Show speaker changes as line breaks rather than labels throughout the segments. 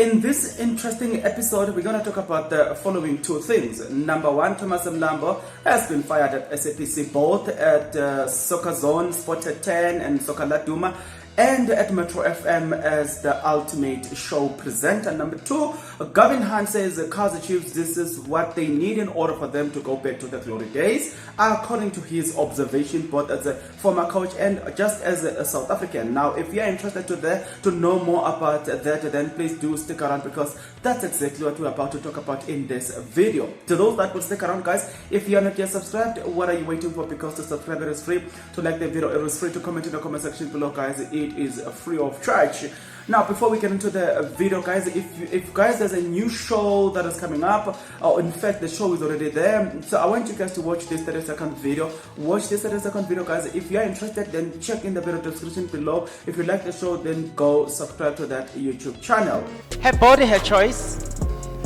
In this interesting episode, we're going to talk about the following two things. Number one, Thomas Mlambo has been fired at SAPC, both at Soccer Zone, Sport 10 and Soccer Laduma, and at Metro FM as the ultimate show presenter. Number two, Guvin says Kaizer Chiefs, this is what they need in order for them to go back to the glory days, according to his observation, both as a former coach and just as a South African. Now, if you are interested to know more about that, then please do stick around, because that's exactly what we're about to talk about in this video. To those that will stick around, guys, if you are not yet subscribed, what are you waiting for? Because to subscribe, it is free. To like the video, it is free. To comment in the comment section below, guys, it is free of charge. Now, before we get into the video, guys, if guys, there's a new show that is coming up, or in fact the show is already there, so I want you guys to watch this 30-second video. Watch this 30-second video, guys. If you are interested, then check in the video description below. If you like the show, then go subscribe to that YouTube channel.
Her body, her choice.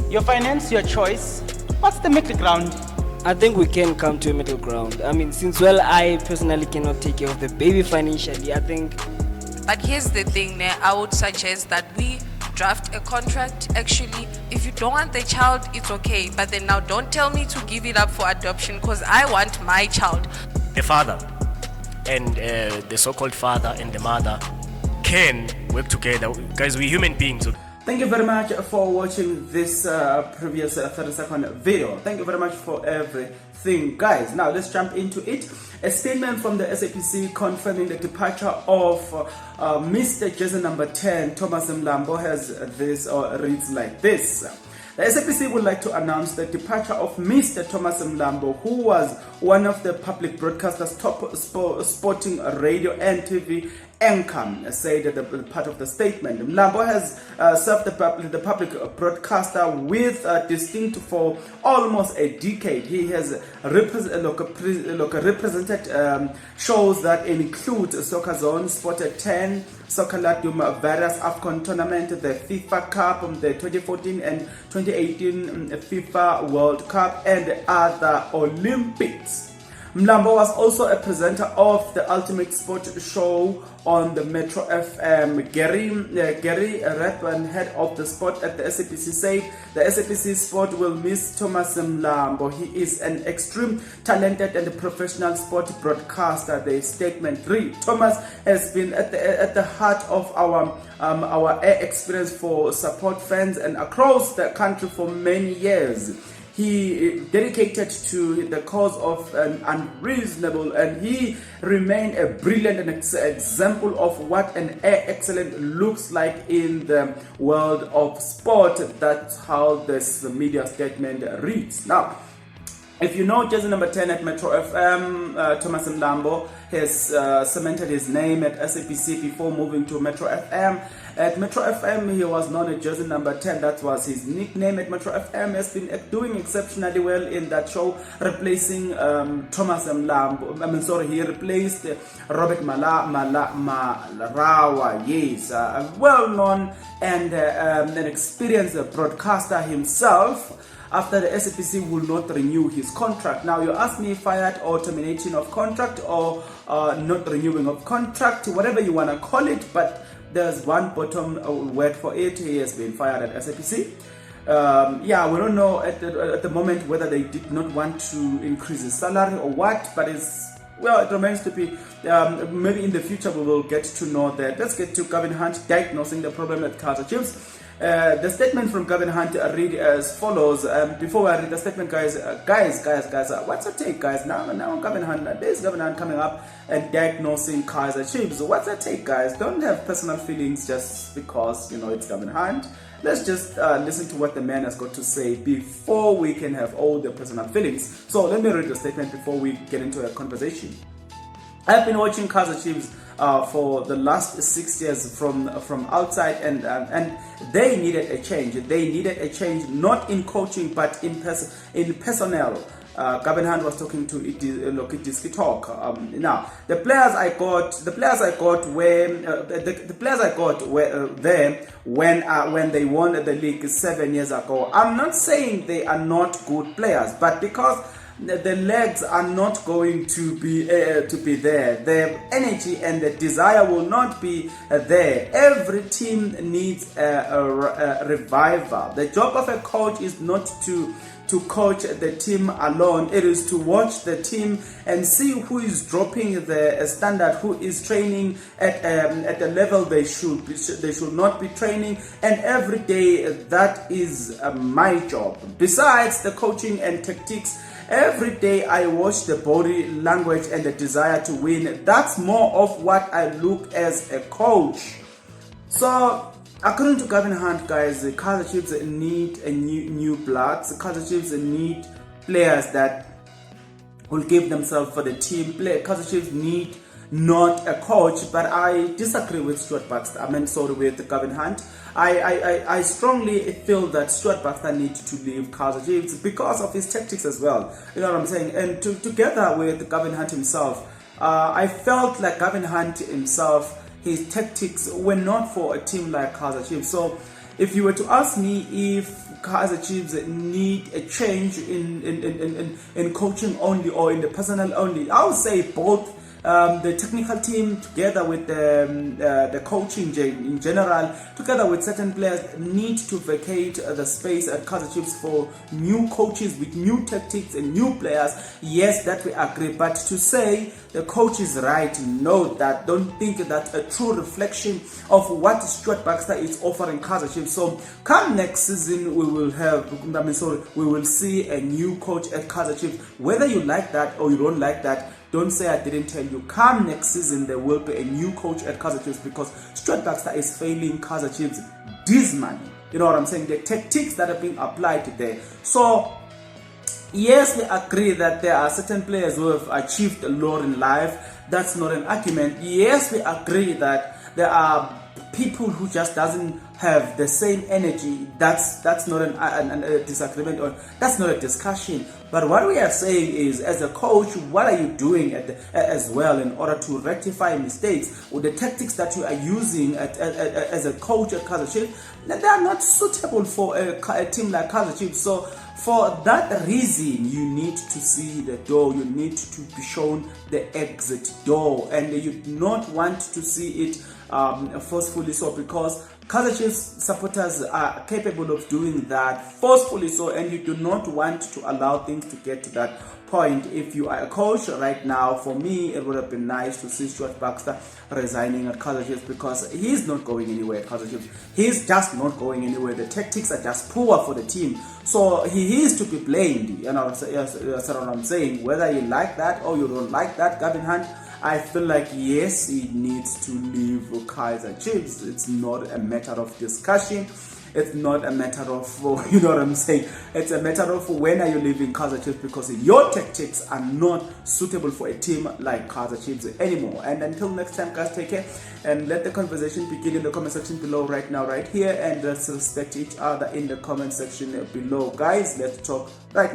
Your finance, your choice. What's the middle ground?
I think we can come to a middle ground. I mean, since I personally cannot take care of the baby financially, I think.
But here's the thing, I would suggest that we draft a contract. Actually, if you don't want the child, it's okay. But then now don't tell me to give it up for adoption, because I want my child.
The father and the so-called father and the mother can work together. Guys, we're human beings.
Thank you very much for watching this previous 30-second video. Thank you very much for everything, guys. Now let's jump into it. A statement from the SAPC confirming the departure of Mr. Jersey number 10, Thomas Mlambo, has this, or reads like this. The SAPC would like to announce the departure of Mr. Thomas Mlambo, who was one of the public broadcasters' top sporting radio and TV anchor, said at the part of the statement. Mlambo has served the public broadcaster with distinct for almost a decade. He has represented shows that include Soccer Zone, Sport 10, Soccer Laduma, various AFCON tournament, the FIFA Cup, the 2014 and 2018 FIFA World Cup, and other Olympics. Mlambo was also a presenter of the Ultimate Sport Show on the Metro FM. Gary Redman, head of the sport at the SAPC, said the SAPC sport will miss Thomas Mlambo. He is an extreme talented and professional sport broadcaster. The statement read, Thomas has been at the heart of our air experience for support fans and across the country for many years. He dedicated to the cause of an unreasonable, and he remained a brilliant example of what an air excellence looks like in the world of sport. That's how this media statement reads. Now, if you know Jersey number 10 at Metro FM, Thomas Mlambo has cemented his name at SAPC before moving to Metro FM. At Metro FM, he was known as Jersey number 10. That was his nickname at Metro FM. He has been doing exceptionally well in that show, replacing Thomas Mlambo. He replaced Robert Malarawa. Yes, a well-known and an experienced broadcaster himself. After the SAPC will not renew his contract. Now, you ask me, fired or terminating of contract, or not renewing of contract, whatever you want to call it, but there's one bottom word for it. He has been fired at SAPC. We don't know at the moment whether they did not want to increase his salary or what, but it remains to be. Maybe in the future we will get to know that. Let's get to Gavin Hunt diagnosing the problem at Kaizer Chiefs. The statement from Gavin Hunt read as follows. Before I read the statement, guys, what's your take, guys? Now Gavin Hunt, there's Gavin Hunt coming up and diagnosing Kaizer Chiefs. What's your take, guys? Don't have personal feelings just because it's Gavin Hunt. Let's just listen to what the man has got to say before we can have all the personal feelings. So let me read the statement before we get into a conversation. I've been watching Kaizer Chiefs for the last 6 years from outside, and they needed a change. They needed a change, not in coaching but in personnel. Gavin Hunt was talking to Lokidiski Talk. Now, the players I got were there when they won the league 7 years ago. I'm not saying they are not good players, but because the legs are not going to be there. The energy and the desire will not be there. Every team needs a revival. The job of a coach is not to coach the team alone. It is to watch the team and see who is dropping the standard, who is training at the level they should not be training, and every day that is my job. Besides the coaching and tactics, every day I watch the body language and the desire to win. That's more of what I look as a coach. So according to Gavin Hunt, guys, the Kaizer Chiefs need a new bloods. The Kaizer Chiefs need players that will give themselves for the team. Kaizer Chiefs need not a coach, but I disagree with Stuart Baxter. With Gavin Hunt. I strongly feel that Stuart Baxter needs to leave Kaizer Chiefs because of his tactics as well. You know what I'm saying? And together with Gavin Hunt himself, I felt like Gavin Hunt himself, his tactics were not for a team like Kaizer Chiefs. So if you were to ask me if Kaizer Chiefs need a change in coaching only or in the personnel only, I would say both. The technical team together with the coaching in general, together with certain players, need to vacate the space at Kaizer Chiefs for new coaches with new tactics and new players. Yes, that we agree, but to say the coach is right, no, that don't think that's a true reflection of what Stuart Baxter is offering Kaizer Chiefs. So come next season, we will see a new coach at Kaizer Chiefs. Whether you like that or you don't like that, don't say I didn't tell you. Come next season, there will be a new coach at Kaizer Chiefs because Stuart Baxter is failing Kaizer Chiefs dismally. You know what I'm saying? The tactics that are being applied there. So yes, we agree that there are certain players who have achieved a lot in life. That's not an argument. Yes, we agree that there are people who just doesn't have the same energy. That's not a disagreement, or that's not a discussion. But what we are saying is, as a coach, what are you doing as well in order to rectify mistakes? Or the tactics that you are using as a coach at Kaizer Chiefs, they are not suitable for a team like Kaizer Chiefs. So for that reason, you need to see the door. You need to be shown the exit door, and you do not want to see it forcefully so, because Kaizer Chiefs supporters are capable of doing that forcefully so, and you do not want to allow things to get to that point. If you are a coach right now, for me, it would have been nice to see Stuart Baxter resigning at Kaizer Chiefs, because he's not going anywhere at Kaizer Chiefs. He's just not going anywhere. The tactics are just poor for the team. So he is to be blamed. You know, that's what I'm saying. Whether you like that or you don't like that, Gavin Hunt, I feel like yes, he needs to leave Kaizer Chiefs. It's not a matter of discussion. It's not a matter of, you know what I'm saying? It's a matter of when are you leaving Kaizer Chiefs, because your tactics are not suitable for a team like Kaizer Chiefs anymore. And until next time, guys, take care and let the conversation begin in the comment section below right now, right here. And let's respect each other in the comment section below. Guys, let's talk right now.